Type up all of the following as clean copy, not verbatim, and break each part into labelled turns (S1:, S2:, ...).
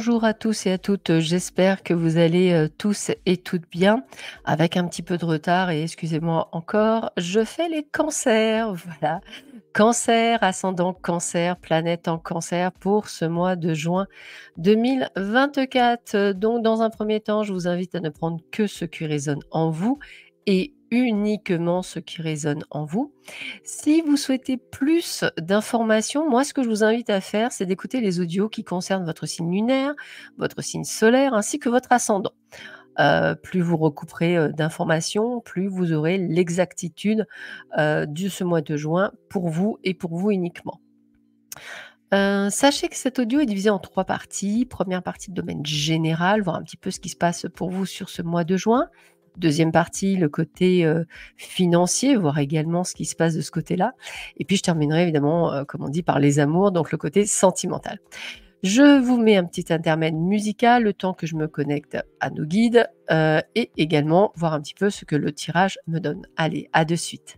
S1: Bonjour à tous et à toutes, j'espère que vous allez, tous et toutes bien. Avec un petit peu de retard et excusez-moi encore, je fais les cancers, voilà. Cancer, ascendant Cancer, planète en Cancer pour ce mois de juin 2024. Donc dans un premier temps, je vous invite à ne prendre que ce qui résonne en vous et uniquement ce qui résonne en vous. Si vous souhaitez plus d'informations, moi, ce que je vous invite à faire, c'est d'écouter les audios qui concernent votre signe lunaire, votre signe solaire, ainsi que votre ascendant. Plus vous recouperez, d'informations, plus vous aurez l'exactitude, de ce mois de juin pour vous et pour vous uniquement. Sachez que cet audio est divisé en 3 parties. Première partie, le domaine général, voir un petit peu ce qui se passe pour vous sur ce mois de juin. Deuxième partie, le côté, financier, voir également ce qui se passe de ce côté-là. Et puis je terminerai évidemment, comme on dit, par les amours, donc le côté sentimental. Je vous mets un petit intermède musical, le temps que je me connecte à nos guides, et également voir un petit peu ce que le tirage me donne. Allez, à de suite.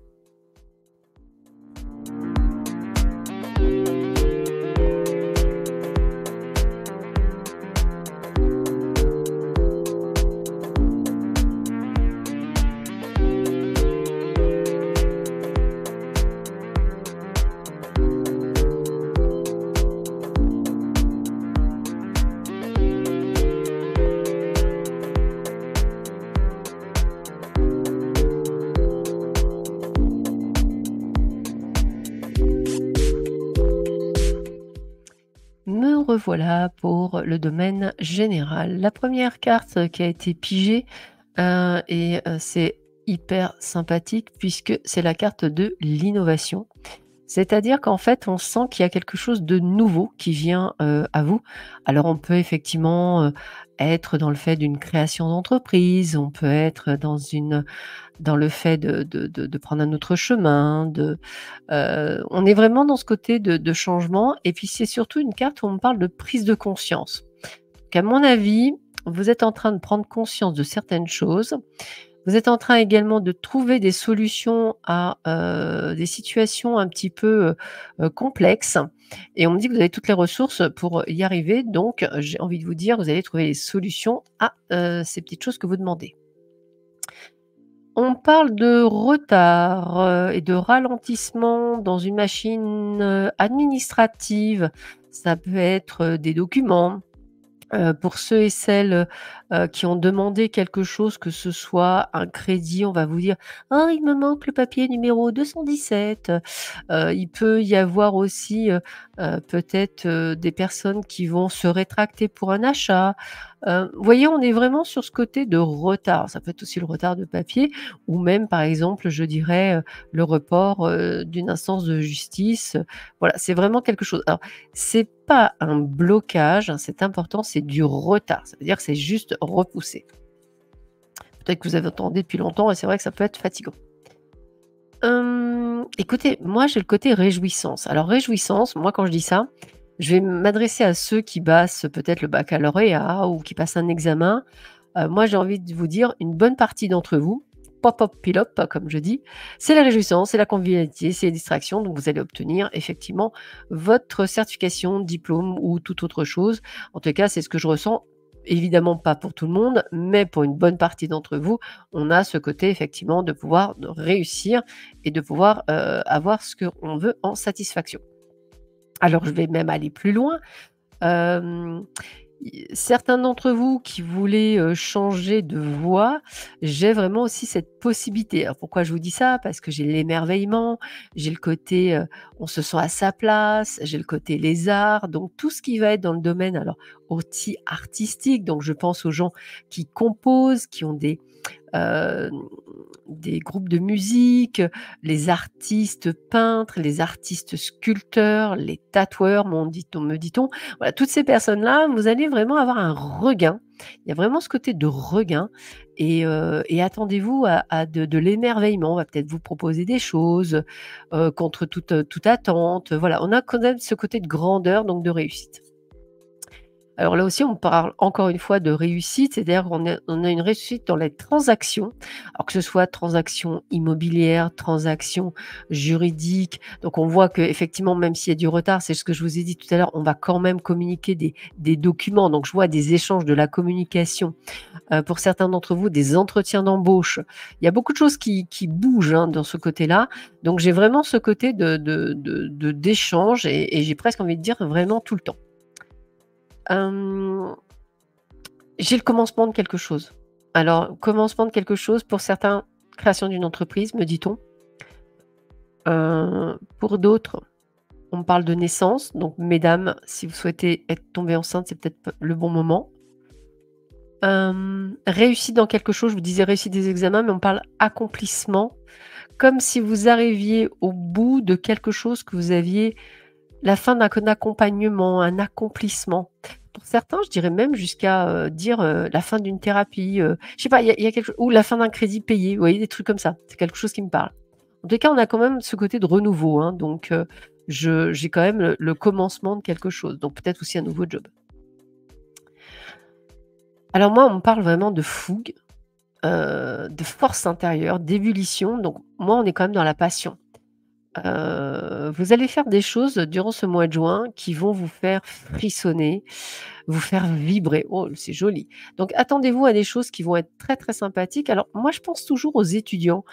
S1: Me revoilà pour le domaine général. La première carte qui a été pigée, c'est hyper sympathique puisque c'est la carte de l'innovation. C'est-à-dire qu'en fait, on sent qu'il y a quelque chose de nouveau qui vient, à vous. Alors on peut effectivement, être dans le fait d'une création d'entreprise, on peut être dans le fait de prendre un autre chemin, on est vraiment dans ce côté de changement et puis c'est surtout une carte où on parle de prise de conscience. Qu'à mon avis, vous êtes en train de prendre conscience de certaines choses. Vous êtes en train également de trouver des solutions à, des situations un petit peu, complexes et on me dit que vous avez toutes les ressources pour y arriver donc j'ai envie de vous dire, vous allez trouver les solutions à, ces petites choses que vous demandez. On parle de retard, et de ralentissement dans une machine, administrative. Ça peut être, des documents. Pour ceux et celles, qui ont demandé quelque chose, que ce soit un crédit, on va vous dire: «Ah, il me manque le papier numéro 217». Il peut y avoir aussi, peut-être, des personnes qui vont se rétracter pour un achat. Vous voyez, on est vraiment sur ce côté de retard. Ça peut être aussi le retard de papier ou même, par exemple, je dirais, le report, d'une instance de justice. Voilà, c'est vraiment quelque chose. Alors, c'est pas un blocage, hein, c'est important, c'est du retard. Ça veut dire que c'est juste repoussé. Peut-être que vous avez attendu depuis longtemps et c'est vrai que ça peut être fatigant. Écoutez, moi j'ai le côté réjouissance. Alors réjouissance, moi quand je dis ça, je vais m'adresser à ceux qui passent peut-être le baccalauréat ou qui passent un examen. Moi j'ai envie de vous dire, une bonne partie d'entre vous, pop pop pilop comme je dis, c'est la réjouissance, c'est la convivialité, c'est les distractions, donc vous allez obtenir effectivement votre certification, diplôme ou toute autre chose. En tout cas, c'est ce que je ressens. Évidemment pas pour tout le monde, mais pour une bonne partie d'entre vous, on a ce côté effectivement de pouvoir de réussir et de pouvoir, avoir ce qu'on veut en satisfaction. Alors je vais même aller plus loin. Hem, Certains d'entre vous qui voulaient, changer de voie, j'ai vraiment aussi cette possibilité. Alors pourquoi je vous dis ça? Parce que j'ai l'émerveillement, j'ai le côté, on se sent à sa place, j'ai le côté les arts, donc tout ce qui va être dans le domaine alors aussi artistique, donc je pense aux gens qui composent, qui ont heu, des groupes de musique, les artistes peintres, les artistes sculpteurs, les tatoueurs, me dit-on. Voilà, toutes ces personnes-là, vous allez vraiment avoir un regain. Il y a vraiment ce côté de regain et attendez-vous à de l'émerveillement. On va peut-être vous proposer des choses, contre toute attente. Voilà, on a quand même ce côté de grandeur, donc de réussite. Alors là aussi, on parle encore une fois de réussite, c'est-à-dire qu'on a une réussite dans les transactions, alors que ce soit transactions immobilières, transactions juridiques. Donc on voit qu'effectivement, même s'il y a du retard, c'est ce que je vous ai dit tout à l'heure, on va quand même communiquer des documents. Donc je vois des échanges, de la communication, pour certains d'entre vous, des entretiens d'embauche. Il y a beaucoup de choses qui bougent, hein, dans ce côté-là. Donc j'ai vraiment ce côté d'échange et j'ai presque envie de dire vraiment tout le temps. Hem, j'ai le commencement de quelque chose. Alors, commencement de quelque chose, pour certains, création d'une entreprise, me dit-on. Pour d'autres, on me parle de naissance. Donc mesdames, si vous souhaitez être tombée enceinte, c'est peut-être p le bon moment. Réussite dans quelque chose, je vous disais réussite des examens, mais on parle accomplissement, comme si vous arriviez au bout de quelque chose que vous aviez la fin d'un accompagnement, un accomplissement. Pour certains, je dirais même jusqu'à, dire, la fin d'une thérapie, je sais pas, il y a quelque chose ou la fin d'un crédit payé, vous voyez? Des trucs comme ça. C'est quelque chose qui me parle. En tout cas, on a quand même ce côté de renouveau, hein, donc je j'ai quand même le commencement de quelque chose, donc peut-être aussi un nouveau job. Alors moi, on me parle vraiment de fougue, de force intérieure, d'ébullition, donc moi, on est quand même dans la passion. Vous allez faire des choses durant ce mois de juin qui vont vous faire frissonner, vous faire vibrer. Oh, c'est joli. Donc attendez-vous à des choses qui vont être très, très sympathiques. Alors moi, je pense toujours aux étudiants,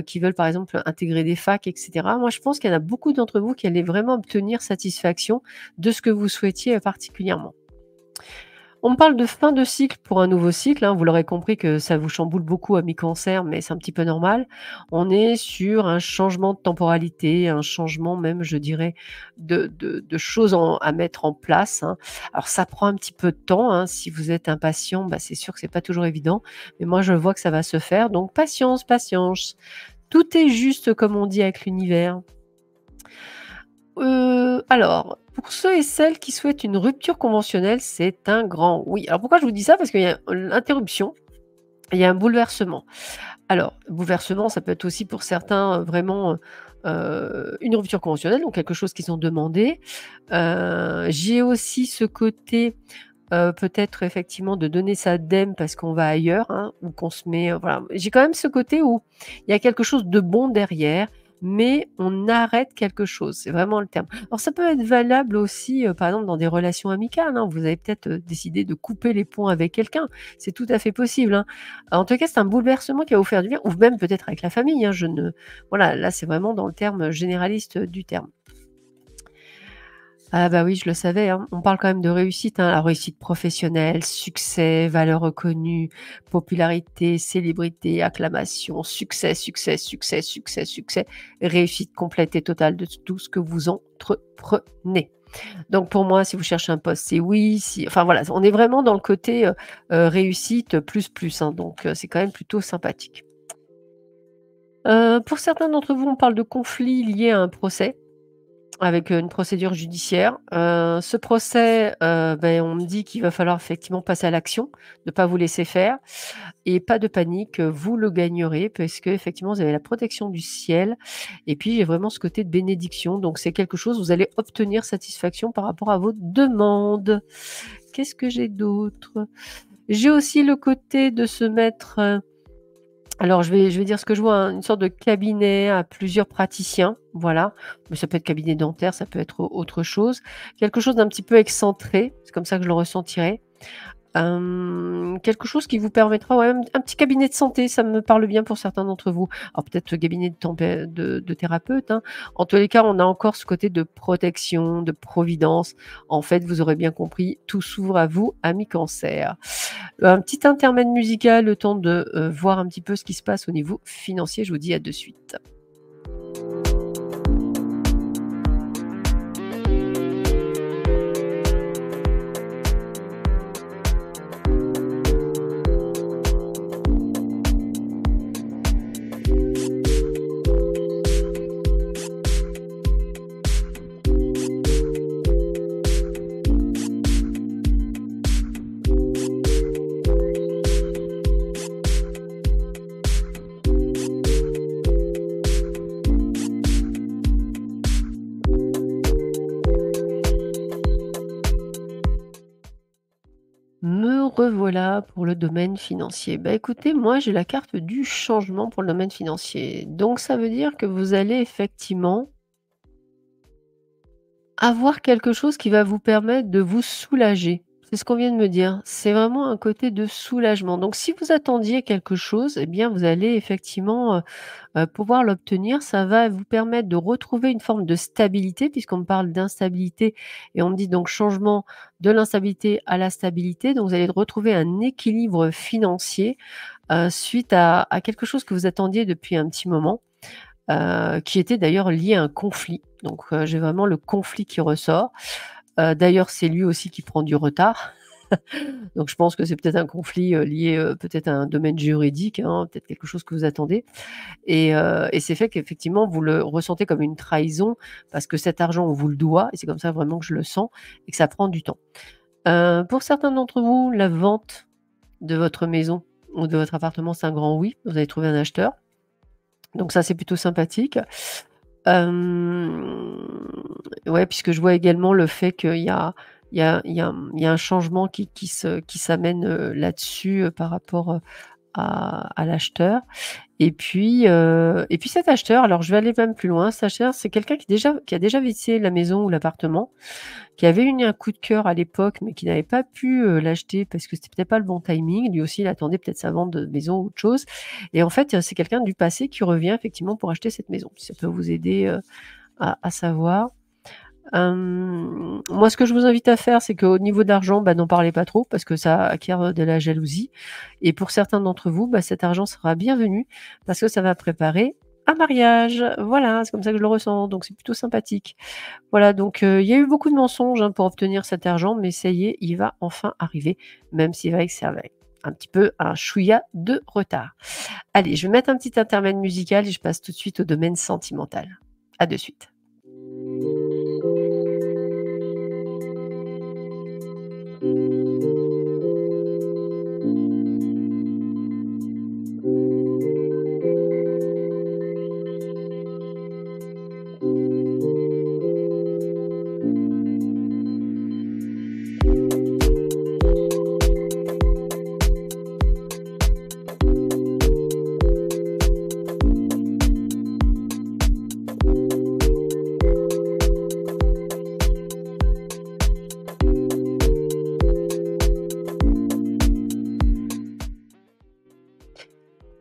S1: qui veulent par exemple intégrer des facs et cetera. Moi, je pense qu'il y en a beaucoup d'entre vous qui allez vraiment obtenir satisfaction de ce que vous souhaitiez, particulièrement. On me parle de fin de cycle pour un nouveau cycle, hein. Vous l'aurez compris que ça vous chamboule beaucoup à mi-cancer, mais c'est un petit peu normal. On est sur un changement de temporalité, un changement même, je dirais, de choses à mettre en place, hein. Alors ça prend un petit peu de temps, hein. Si vous êtes impatient, bah, c'est sûr que c'est pas toujours évident, mais moi je vois que ça va se faire, donc patience, patience. Tout est juste comme on dit avec l'univers. Alors, pour ceux et celles qui souhaitent une rupture conventionnelle, c'est un grand oui. Alors pourquoi je vous dis ça? Parce qu'il y a l'interruption, il y a un bouleversement. Alors, bouleversement, ça peut être aussi pour certains, vraiment, une rupture conventionnelle, donc quelque chose qu'ils ont demandé. J'ai aussi ce côté, peut-être effectivement de donner sa dème parce qu'on va ailleurs, hein, ou qu'on se met, voilà. J'ai quand même ce côté où il y a quelque chose de bon derrière, mais on arrête quelque chose, c'est vraiment le terme. Alors ça peut être valable aussi, par exemple dans des relations amicales, hein. Vous avez peut-être, décidé de couper les ponts avec quelqu'un, c'est tout à fait possible, hein. En tout cas, c'est un bouleversement qui va vous faire du bien ou même peut-être avec la famille, hein, je ne voilà, là, c'est vraiment dans le terme généraliste, du terme. Ah bah oui, je le savais, hein. On parle quand même de réussite, hein, la réussite professionnelle, succès, valeur reconnue, popularité, célébrité, acclamation, succès, succès, succès, succès, succès, réussite complète et totale de tout ce que vous entreprenez. Donc pour moi, si vous cherchez un poste, c'est oui, si enfin voilà, on est vraiment dans le côté, réussite plus, plus, hein, donc c'est quand même plutôt sympathique. Pour certains d'entre vous, on parle de conflits liés à un procès. Avec, une procédure judiciaire. Ce procès, on me dit qu'il va falloir effectivement passer à l'action, ne pas vous laisser faire et pas de panique, vous le gagnerez parce qu'effectivement vous avez la protection du ciel et puis j'ai vraiment ce côté de bénédiction, donc c'est quelque chose, vous allez obtenir satisfaction par rapport à vos demandes. Qu'est-ce que j'ai d'autre? J'ai aussi le côté de se mettre, alors je vais dire ce que je vois, hein, une sorte de cabinet à plusieurs praticiens, voilà. Mais ça peut être cabinet dentaire, ça peut être autre chose. Quelque chose d'un petit peu excentré, c'est comme ça que je le ressentirais. Quelque chose qui vous permettra ouais, un petit cabinet de santé, ça me parle bien pour certains d'entre vous. Alors peut-être cabinet de thérapeute, hein. En tous les cas, on a encore ce côté de protection, de providence. En fait, vous aurez bien compris, tout s'ouvre à vous, amis cancer. Un petit intermède musical, le temps de, voir un petit peu ce qui se passe au niveau financier. Je vous dis à de suite. revoilà pour le domaine financier. Bah, écoutez, moi j'ai la carte du changement pour le domaine financier. Donc ça veut dire que vous allez effectivement avoir quelque chose qui va vous permettre de vous soulager. C'est ce qu'on vient de me dire. C'est vraiment un côté de soulagement. Donc si vous attendiez quelque chose, eh bien vous allez effectivement, pouvoir l'obtenir. Ça va vous permettre de retrouver une forme de stabilité puisqu'on me parle d'instabilité et on me dit donc changement de l'instabilité à la stabilité. Donc vous allez retrouver un équilibre financier, suite à quelque chose que vous attendiez depuis un petit moment, qui était d'ailleurs lié à un conflit. Donc j'ai vraiment le conflit qui ressort. D'ailleurs, c'est lui aussi qui prend du retard. Donc je pense que c'est peut-être un conflit, lié, peut-être à un domaine juridique, hein, peut-être quelque chose que vous attendez et c'est fait qu'effectivement vous le ressentez comme une trahison parce que cet argent on vous le doit et c'est comme ça vraiment que je le sens et que ça prend du temps. Pour certains d'entre vous, la vente de votre maison ou de votre appartement, c'est un grand oui. Vous avez trouvé un acheteur, donc ça, c'est plutôt sympathique. Hem, ouais, puisque je vois également le fait qu'il y a un changement qui s'amène, là-dessus, par rapport, à l'acheteur et puis cet acheteur, alors je vais aller même plus loin, cet acheteur, c'est quelqu'un qui a déjà visité la maison ou l'appartement, qui avait eu un coup de cœur à l'époque, mais qui n'avait pas pu, l'acheter parce que c'était peut-être pas le bon timing. Lui aussi, il attendait peut-être sa vente de maison ou autre chose et en fait, c'est quelqu'un du passé qui revient effectivement pour acheter cette maison. Si ça peut vous aider, à savoir. Moi, ce que je vous invite à faire, c'est qu'au niveau d'argent, bah, n'en parlez pas trop parce que ça acquiert, de la jalousie et pour certains d'entre vous, bah, cet argent sera bienvenu parce que ça va préparer un mariage. Voilà, c'est comme ça que je le ressens, donc c'est plutôt sympathique. Voilà, donc il y a eu beaucoup de mensonges, hein, pour obtenir cet argent, mais ça y est, il va enfin arriver, même s'il va que ça avec un petit peu un chouïa de retard. Allez, je vais mettre un petit intermède musical et je passe tout de suite au domaine sentimental. À de suite.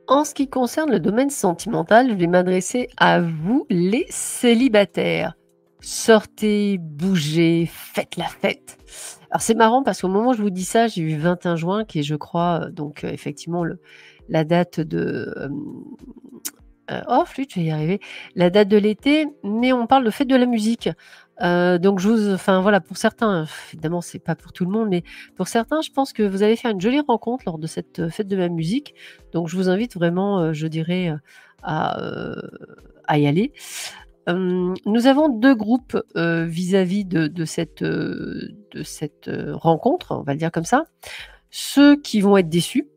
S1: En ce qui concerne le domaine sentimental, je vais m'adresser à vous les célibataires. Sortez, bougez, faites la fête. Alors c'est marrant parce qu'au moment où je vous dis ça, j'ai eu 21 juin qui est je crois, donc effectivement la date de, oh flûte, je vais y arriver, la date de l'été, mais on parle de fête de la musique. Donc je vous enfin voilà, pour certains, évidemment c'est pas pour tout le monde, mais pour certains, je pense que vous allez faire une jolie rencontre lors de cette, fête de la musique. Donc je vous invite vraiment, je dirais, à, heu, à y aller. Nous avons 2 groupes, vis-à-vis de cette, rencontre, on va le dire comme ça. Ceux qui vont être déçus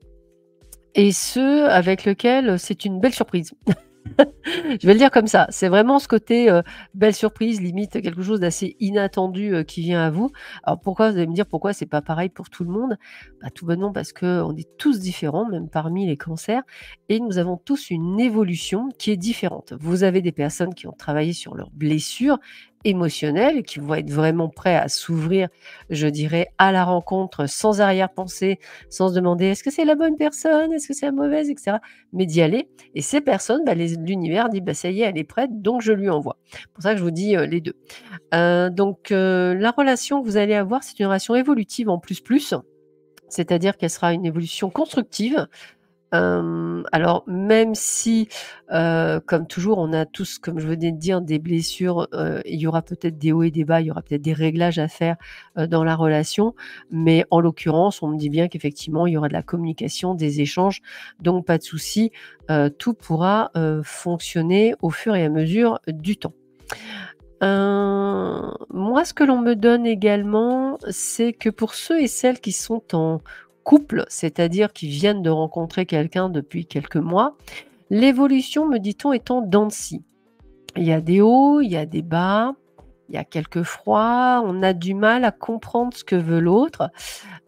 S1: et ceux avec lesquels, c'est une belle surprise. Je vais le dire comme ça. C'est vraiment ce côté, belle surprise, limite quelque chose d'assez inattendu, qui vient à vous. Alors pourquoi? Vous allez me dire: «Pourquoi c'est pas pareil pour tout le monde?» Bah, tout bonnement parce qu'on est tous différents, même parmi les cancers et nous avons tous une évolution qui est différente. Vous avez des personnes qui ont travaillé sur leurs blessures émotionnelles et qui vont être vraiment prêts à s'ouvrir, je dirais, à la rencontre sans arrière-pensée, sans se demander: «Est-ce que c'est la bonne personne? Est-ce que c'est la mauvaise?» et cetera. Mais d'y aller et ces personnes, bah, l'univers dit: «Bah, ça y est, elle est prête, donc je lui envoie». C'est pour ça que je vous dis, les 2. Donc la relation que vous allez avoir, c'est une relation évolutive en plus plus, c'est-à-dire qu'elle sera une évolution constructive. Alors même si, comme toujours, on a tous, comme je venais de dire, des blessures, il y aura peut-être des hauts et des bas, il y aura peut-être des réglages à faire, dans la relation. Mais en l'occurrence, on me dit bien qu'effectivement, il y aura de la communication, des échanges, donc pas de souci, tout pourra, fonctionner au fur et à mesure du temps. Moi, ce que l'on me donne également, c'est que pour ceux et celles qui sont en couple, c'est-à-dire qui viennent de rencontrer quelqu'un depuis quelques mois, l'évolution, me dit-on, est en dents de scie. Il y a des hauts, il y a des bas, il y a quelques froids, on a du mal à comprendre ce que veut l'autre.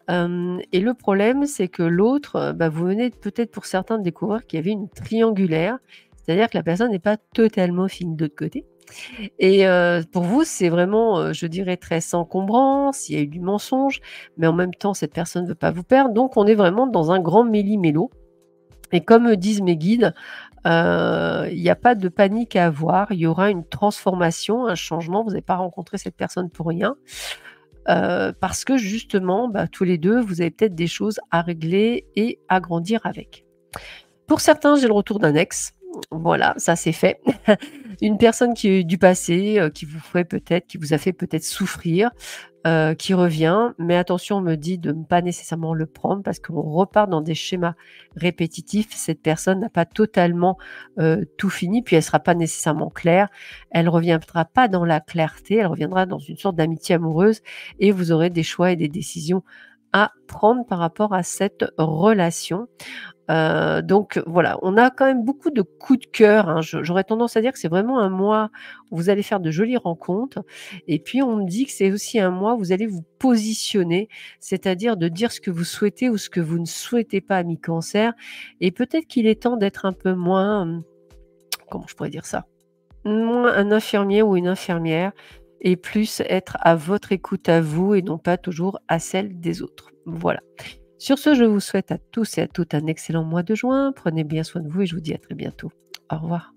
S1: Et le problème, c'est que l'autre, bah, vous venez peut-être pour certains de découvrir qu'il y avait une triangulaire, c'est-à-dire que la personne n'est pas totalement finie de l'autre côté et pour vous, c'est vraiment, je dirais très encombrant, s'il y a eu du mensonge, mais en même temps, cette personne ne veut pas vous perdre, donc on est vraiment dans un grand méli-mélo et comme disent mes guides, il y a pas de panique à avoir, il y aura une transformation, un changement, vous n'avez pas rencontré cette personne pour rien. Parce que justement, bah, tous les 2, vous avez peut-être des choses à régler et à grandir avec. Pour certains, j'ai le retour d'un ex. Voilà, ça c'est fait. Une personne qui est du passé, qui vous a fait peut-être souffrir, qui revient. Mais attention, on me dit de ne pas nécessairement le prendre parce qu'on repart dans des schémas répétitifs. Cette personne n'a pas totalement, tout fini, puis elle sera pas nécessairement claire. Elle reviendra pas dans la clarté, elle reviendra dans une sorte d'amitié amoureuse et vous aurez des choix et des décisions à prendre par rapport à cette relation. Donc voilà, on a quand même beaucoup de coups de cœur, hein. J'aurais tendance à dire que c'est vraiment un mois où vous allez faire de jolies rencontres et puis on me dit que c'est aussi un mois où vous allez vous positionner, c'est-à-dire de dire ce que vous souhaitez ou ce que vous ne souhaitez pas, ami Cancer et peut-être qu'il est temps d'être un peu moins, comment je pourrais dire ça? Moins un infirmier ou une infirmière et plus être à votre écoute à vous et non pas toujours à celle des autres. Voilà. Sur ce, je vous souhaite à tous et à toutes un excellent mois de juin. Prenez bien soin de vous et je vous dis à très bientôt. Au revoir.